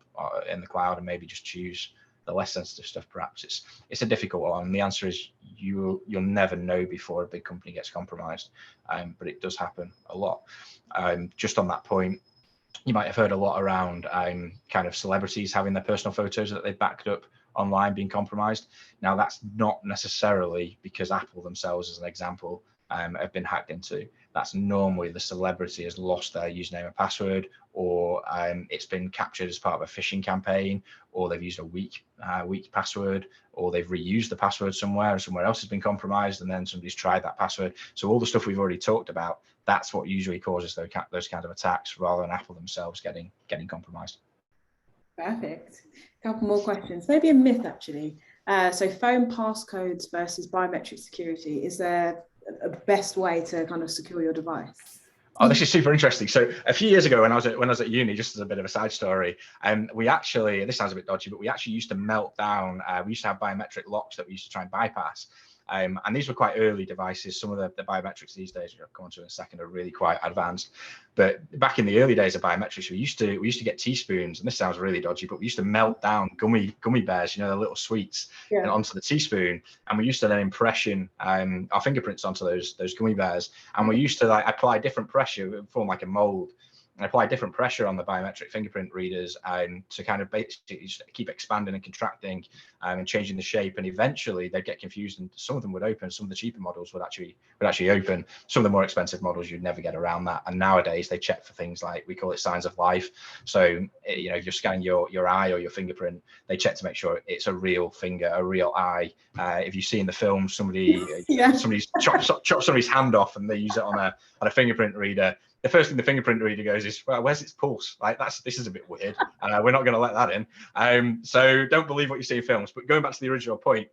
B: in the cloud, and maybe just choose the less sensitive stuff. Perhaps it's a difficult one, and the answer is you'll never know before a big company gets compromised, but it does happen a lot. Just on that point, you might have heard a lot around kind of celebrities having their personal photos that they backed up online being compromised. Now, that's not necessarily because Apple themselves, as an example, have been hacked into. That's normally the celebrity has lost their username and password, or it's been captured as part of a phishing campaign, or they've used a weak password, or they've reused the password somewhere and somewhere else has been compromised, and then somebody's tried that password. So all the stuff we've already talked about, that's what usually causes those kind of attacks, rather than Apple themselves getting compromised.
A: Perfect. A couple more questions. Maybe a myth, actually. So phone passcodes versus biometric security. Is there a best way to kind of secure your device?
B: Oh, this is super interesting. So a few years ago when I was at uni, just as a bit of a side story, we actually, this sounds a bit dodgy, but we actually used to melt down, we used to have biometric locks that we used to try and bypass. And these were quite early devices. Some of the biometrics these days, which I'll come on to in a second, are really quite advanced. But back in the early days of biometrics, we used to get teaspoons, and this sounds really dodgy, but we used to melt down gummy bears, you know, the little sweets, and onto the teaspoon, and we used to then impression our fingerprints onto those gummy bears, and we used to like apply different pressure, form like a mold, and apply different pressure on the biometric fingerprint readers to kind of basically keep expanding and contracting and changing the shape, and eventually they'd get confused and some of them would open. Some of the cheaper models would actually open. Some of the more expensive models, you'd never get around that. And nowadays they check for things like, we call it signs of life. So, you know, if you're scanning your eye or your fingerprint, they check to make sure it's a real finger, a real eye. If you see in the film somebody's chopped somebody's hand off and they use it on a fingerprint reader, the first thing the fingerprint reader goes is, well, where's its pulse? Like, this is a bit weird. We're not going to let that in. So don't believe what you see in films. But going back to the original point,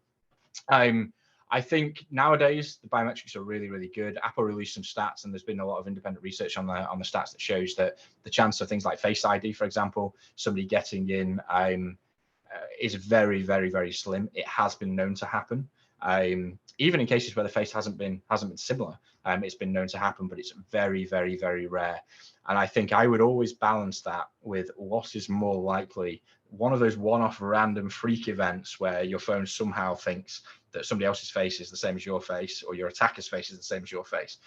B: I think nowadays the biometrics are really, really good. Apple released some stats, and there's been a lot of independent research on the stats that shows that the chance of things like Face ID, for example, somebody getting in, is very, very, very slim. It has been known to happen. Even in cases where the face hasn't been similar, it's been known to happen, but it's very, very, very rare. And I think I would always balance that with what is more likely: one of those one-off random freak events where your phone somehow thinks that somebody else's face is the same as your face, or your attacker's face is the same as your face,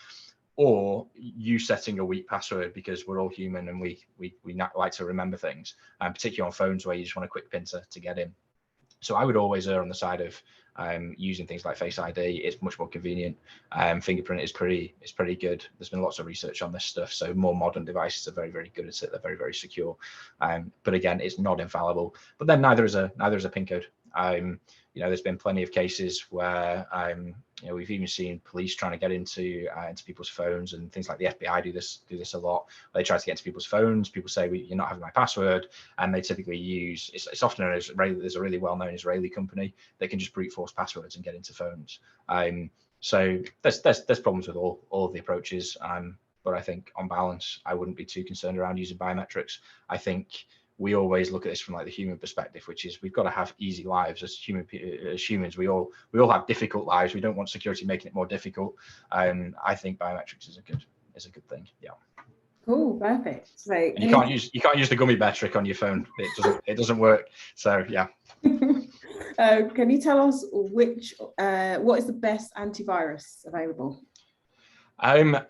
B: or you setting a weak password, because we're all human and we not like to remember things, particularly on phones where you just want a quick pin to get in. So I would always err on the side of using things like Face ID. It's much more convenient. Fingerprint is pretty good. There's been lots of research on this stuff. So more modern devices are very, very good at it. They're very, very secure. But again, it's not infallible. But then neither is a PIN code. You know, there's been plenty of cases where you know, we've even seen police trying to get into people's phones, and things like the FBI do this a lot. They try to get into people's phones. People say, you're not having my password, and they typically use, it's often there's a really well-known Israeli company that can just brute force passwords and get into phones. So there's problems with all of the approaches, but I think on balance, I wouldn't be too concerned around using biometrics. I think we always look at this from like the human perspective, which is we've got to have easy lives as humans. We all have difficult lives. We don't want security making it more difficult. I think biometrics is a good thing. Yeah.
A: Cool, perfect. So
B: and you can't use the gummy bear trick on your phone. It doesn't work. So yeah.
A: Can you tell us what is the best antivirus available?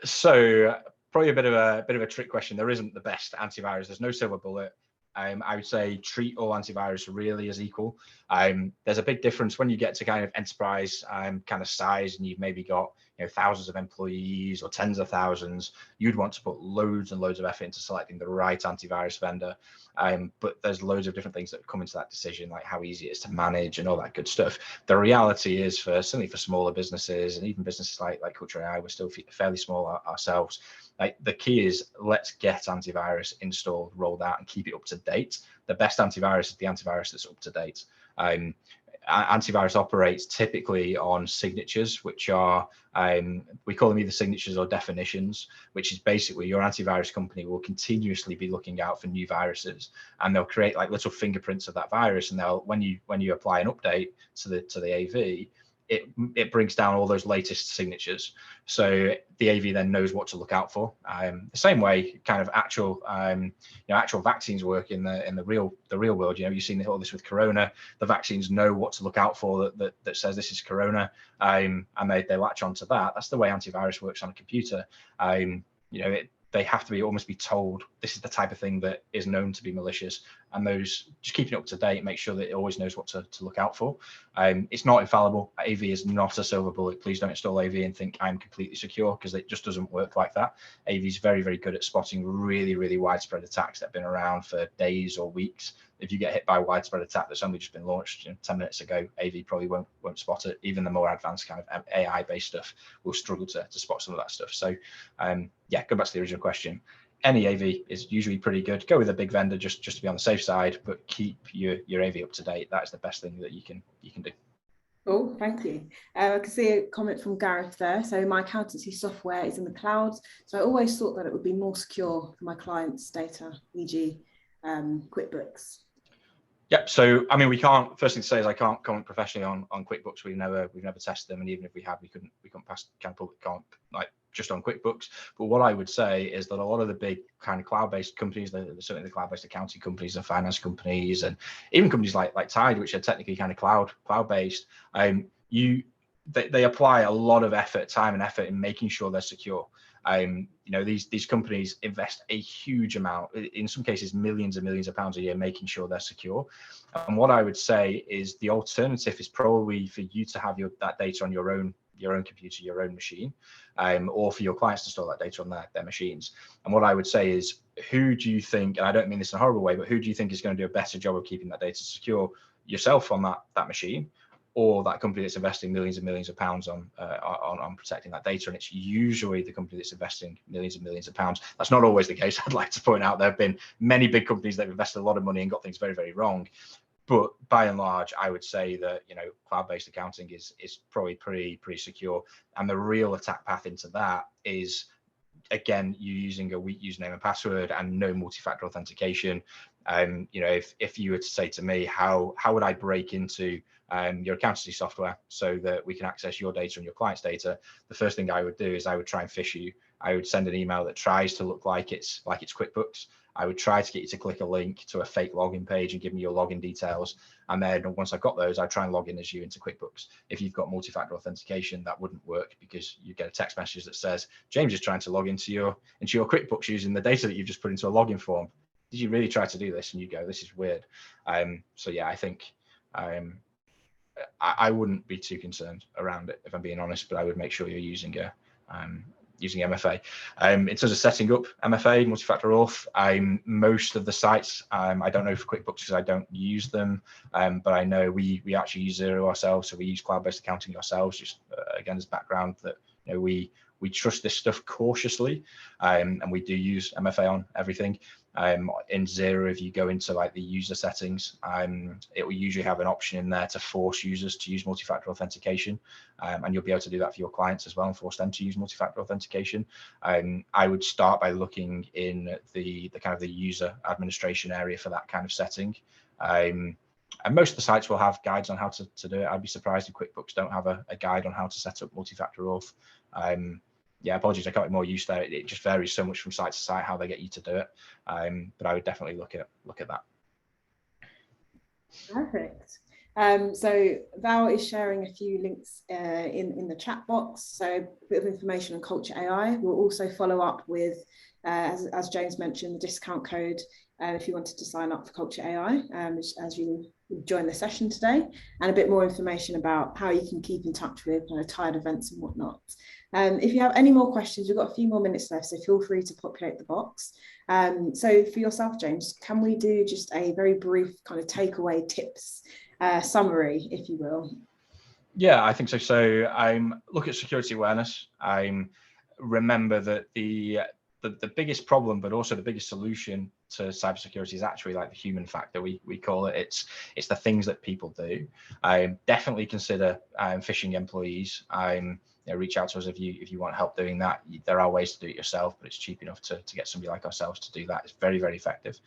B: So probably a bit of a trick question. There isn't the best antivirus. There's no silver bullet. I would say treat all antivirus really as equal. There's a big difference when you get to kind of enterprise kind of size, and you've maybe got thousands of employees or tens of thousands. You'd want to put loads and loads of effort into selecting the right antivirus vendor. But there's loads of different things that come into that decision, like how easy it is to manage and all that good stuff. The reality is, certainly for smaller businesses and even businesses like Culture AI, we're still fairly small ourselves. Like the key is let's get antivirus installed, rolled out, and keep it up to date. The best antivirus is the antivirus that's up to date. Antivirus operates typically on signatures, which are we call them either signatures or definitions, which is basically your antivirus company will continuously be looking out for new viruses, and they'll create like little fingerprints of that virus, and they'll when you apply an update to the AV, it brings down all those latest signatures, so the AV then knows what to look out for. The same way kind of actual vaccines work in the real world. You've seen all this with Corona. The vaccines know what to look out for that says this is Corona, and they latch onto that. That's the way antivirus works on a computer. They have to almost be told this is the type of thing that is known to be malicious, and those just keeping it up to date, make sure that it always knows what to look out for. It's not infallible. AV is not a silver bullet. Please don't install AV and think I'm completely secure, because it just doesn't work like that. AV is very, very good at spotting really, really widespread attacks that have been around for days or weeks. If you get hit by a widespread attack that's only just been launched 10 minutes ago, AV probably won't spot it. Even the more advanced kind of AI-based stuff will struggle to spot some of that stuff. So yeah, go back to the original question. Any AV is usually pretty good. Go with a big vendor just to be on the safe side, but keep your AV up to date. That is the best thing that you can do.
A: Cool, thank you. I can see a comment from Gareth there. So my accountancy software is in the cloud, so I always thought that it would be more secure for my clients' data, e.g. QuickBooks.
B: Yep. So I mean, we can't. First thing to say is I can't comment professionally on QuickBooks. We've never tested them, and even if we had, we couldn't pass kind of public comp like just on QuickBooks. But what I would say is that a lot of the big kind of cloud-based companies, certainly the cloud-based accounting companies and finance companies, and even companies like Tide, which are technically kind of cloud-based, they apply a lot of time and effort in making sure they're secure. These companies invest a huge amount, in some cases millions and millions of pounds a year, making sure they're secure. And what I would say is the alternative is probably for you to have that data on your own computer, your own machine, or for your clients to store that data on their machines. And what I would say is, who do you think, and I don't mean this in a horrible way, but who do you think is going to do a better job of keeping that data secure? Yourself on that machine, or that company that's investing millions and millions of pounds on protecting that data? And it's usually the company that's investing millions and millions of pounds. That's not always the case. I'd like to point out there have been many big companies that have invested a lot of money and got things very, very wrong. But by and large, I would say that cloud-based accounting is probably pretty secure. And the real attack path into that is, again, you using a weak username and password and no multi-factor authentication. If you were to say to me, how would I break into your accountancy software so that we can access your data and your client's data? The first thing I would do is I would try and phish you. I would send an email that tries to look like it's QuickBooks. I would try to get you to click a link to a fake login page and give me your login details. And then once I've got those, I try and log in as you into QuickBooks. If you've got multi-factor authentication, that wouldn't work, because you get a text message that says, James is trying to log into your QuickBooks using the data that you've just put into a login form. Did you really try to do this? And you go, this is weird. So yeah, I think I wouldn't be too concerned around it, if I'm being honest, but I would make sure you're using MFA. In terms of setting up MFA, multi-factor auth, most of the sites, I don't know for QuickBooks because I don't use them, but I know we actually use Xero ourselves, so we use cloud-based accounting ourselves. Just again, as background, that we We trust this stuff cautiously, and we do use MFA on everything. In Zero, if you go into like the user settings, it will usually have an option in there to force users to use multi-factor authentication, and you'll be able to do that for your clients as well and force them to use multi-factor authentication. I would start by looking in the kind of the user administration area for that kind of setting. And most of the sites will have guides on how to do it. I'd be surprised if QuickBooks don't have a guide on how to set up multi-factor auth. Yeah, apologies, I can't be more use there. It just varies so much from site to site how they get you to do it. But I would definitely look at that.
A: Perfect. So Val is sharing a few links in the chat box. So a bit of information on Culture AI. We'll also follow up with, as James mentioned, the discount code if you wanted to sign up for Culture AI as you join the session today, and a bit more information about how you can keep in touch with Tide events and whatnot. If you have any more questions, we've got a few more minutes left, so feel free to populate the box. So for yourself, James, can we do just a very brief kind of takeaway tips summary, if you will?
B: Yeah, I think so. So look at security awareness. Remember that the biggest problem, but also the biggest solution to cybersecurity is actually like the human factor. We call it. It's the things that people do. Definitely consider phishing employees. Reach out to us if you want help doing that. There are ways to do it yourself, but it's cheap enough to get somebody like ourselves to do that. It's very, very effective.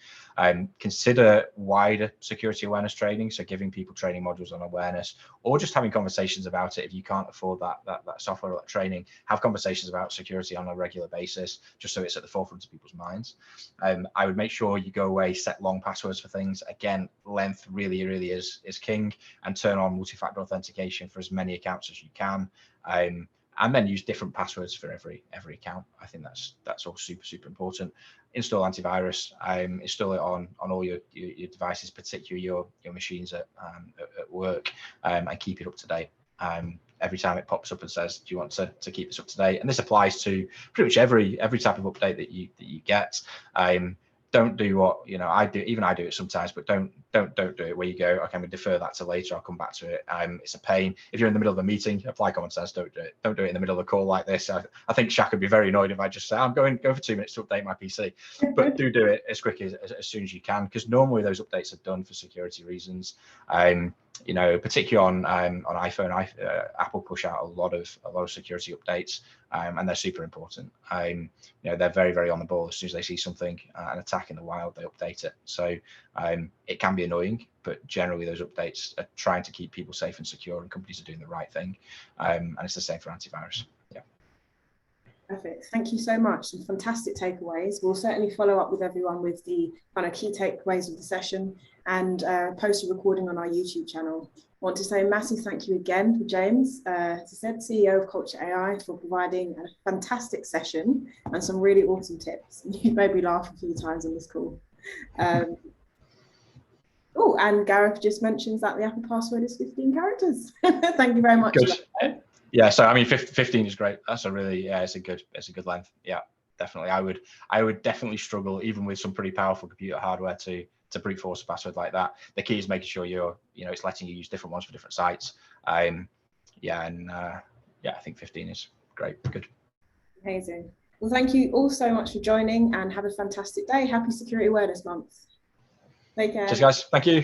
B: Consider wider security awareness training, so giving people training modules on awareness, or just having conversations about it. If you can't afford that software or that training, have conversations about security on a regular basis, just so it's at the forefront of people's minds. I would make sure you go away, set long passwords for things. Again, length really is king, and turn on multi-factor authentication for as many accounts as you can. And then use different passwords for every account. I think that's all super important. Install antivirus. Install it on all your devices, particularly your machines at work, and keep it up to date. Every time it pops up and says, do you want to keep this up to date? And this applies to pretty much every type of update that you get. Don't do what I do. Even I do it sometimes, but don't do it where you go, okay, I'm gonna defer that to later, I'll come back to it. It's a pain. If you're in the middle of a meeting, apply common sense. Don't do it. Don't do it in the middle of a call like this. I think Shaq would be very annoyed if I just say I'm going for 2 minutes to update my PC. But do it as quick as soon as you can, because normally those updates are done for security reasons. Particularly on iPhone, Apple push out a lot of security updates, and they're super important. They're very on the ball. As soon as they see something, an attack in the wild, they update it. So it can be annoying, but generally those updates are trying to keep people safe and secure, and companies are doing the right thing. And it's the same for antivirus. Yeah.
A: Perfect. Thank you so much. Some fantastic takeaways. We'll certainly follow up with everyone with the kind of key takeaways of the session, and post a recording on our YouTube channel. I want to say a massive thank you again for James, as I said, CEO of Culture AI, for providing a fantastic session and some really awesome tips. You made me laugh a few times on this call. Oh, and Gareth just mentions that the Apple password is 15 characters. Thank you very much.
B: Good. Yeah, so I mean, 15 is great. That's a really, it's a good length. Yeah, definitely. I would definitely struggle, even with some pretty powerful computer hardware, to brute force a password like that. The key is making sure it's letting you use different ones for different sites. I think 15 is great. Good.
A: Amazing. Well, thank you all so much for joining, and have a fantastic day. Happy Security Awareness Month. Take care.
B: Cheers, guys. Thank you.